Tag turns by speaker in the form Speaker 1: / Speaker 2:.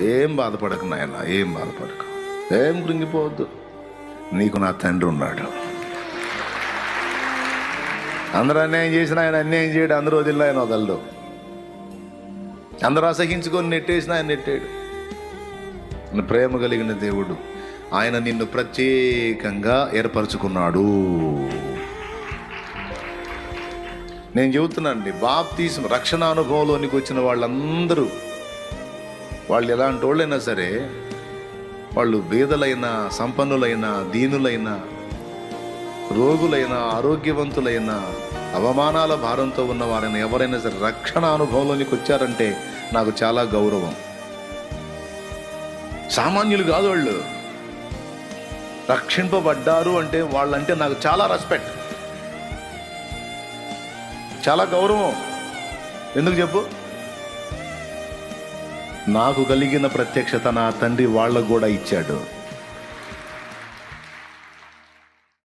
Speaker 1: ఏం బాధపడకు నాయన, ఏం బాధపడకు, ఏం కృంగిపోవద్దు. నీకు నా తండ్రి ఉన్నాడు. అందరూ అన్యాయం చేసిన ఆయన అన్యాయం చేయడు, అందరూ వదిలిన ఆయన వదలడు. అందరూ అసహించుకొని నెట్టేసిన ఆయన నెట్టాడు. ప్రేమ కలిగిన దేవుడు, ఆయన నిన్ను ప్రత్యేకంగా ఏర్పరచుకున్నాడు. నేను చెబుతున్నానండి, బాప్తిస్మ రక్షణ అనుభవంలోనికి వచ్చిన వాళ్ళందరూ, వాళ్ళు ఎలాంటి వాళ్ళైనా సరే, వాళ్ళు బీదలైనా, సంపన్నులైనా, దీనులైనా, రోగులైనా, ఆరోగ్యవంతులైనా, అవమానాల భారంతో ఉన్న వారైనా ఎవరైనా సరే రక్షణ అనుభవంలోనికి వచ్చారంటే నాకు చాలా గౌరవం. సామాన్యులు కాదు వాళ్ళు. రక్షింపబడ్డారు అంటే వాళ్ళంటే నాకు చాలా రెస్పెక్ట్, చాలా గౌరవం. ఎందుకు చెప్పు? నాకు కలిగిన ప్రత్యక్షత నా తండ్రి వాళ్ళకు కూడా ఇచ్చాడు.